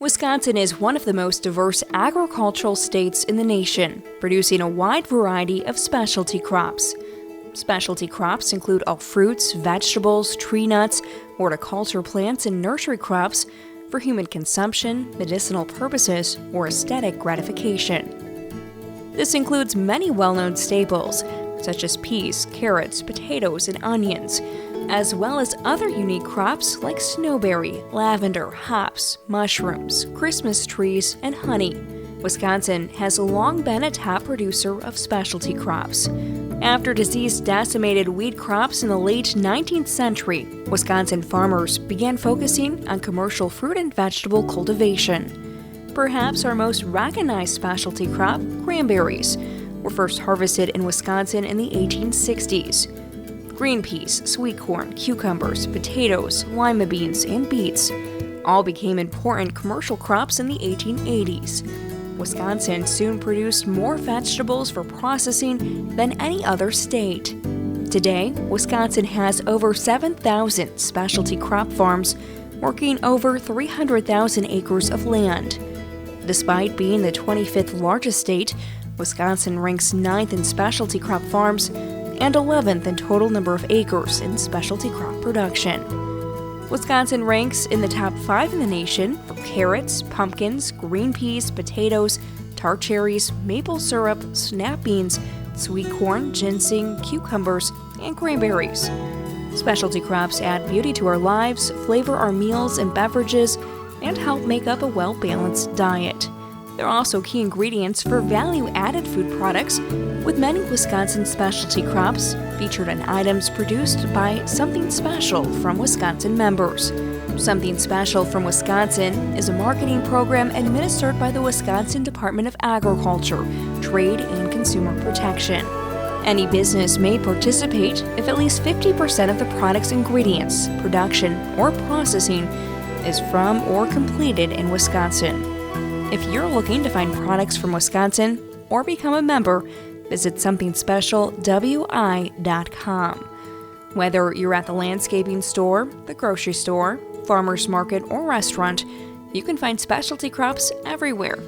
Wisconsin is one of the most diverse agricultural states in the nation, producing a wide variety of specialty crops. Specialty crops include all fruits, vegetables, tree nuts, horticulture plants, and nursery crops for human consumption, medicinal purposes, or aesthetic gratification. This includes many well-known staples, such as peas, carrots, potatoes, and onions, as well as other unique crops like snowberry, lavender, hops, mushrooms, Christmas trees, and honey. Wisconsin has long been a top producer of specialty crops. After disease decimated wheat crops in the late 19th century, Wisconsin farmers began focusing on commercial fruit and vegetable cultivation. Perhaps our most recognized specialty crop, cranberries, were first harvested in Wisconsin in the 1860s. Green peas, sweet corn, cucumbers, potatoes, lima beans, and beets all became important commercial crops in the 1880s. Wisconsin soon produced more vegetables for processing than any other state. Today, Wisconsin has over 7,000 specialty crop farms working over 300,000 acres of land. Despite being the 25th largest state, Wisconsin ranks 9th in specialty crop farms and 11th in total number of acres in specialty crop production. Wisconsin ranks in the top 5 in the nation for carrots, pumpkins, green peas, potatoes, tart cherries, maple syrup, snap beans, sweet corn, ginseng, cucumbers, and cranberries. Specialty crops add beauty to our lives, flavor our meals and beverages, and help make up a well-balanced diet. They're also key ingredients for value-added food products, with many Wisconsin specialty crops featured in items produced by Something Special from Wisconsin members. Something Special from Wisconsin is a marketing program administered by the Wisconsin Department of Agriculture, Trade, and Consumer Protection. Any business may participate if at least 50% of the product's ingredients, production, or processing is from or completed in Wisconsin. If you're looking to find products from Wisconsin or become a member, visit somethingspecialwi.com. Whether you're at the landscaping store, the grocery store, farmer's market, or restaurant, you can find specialty crops everywhere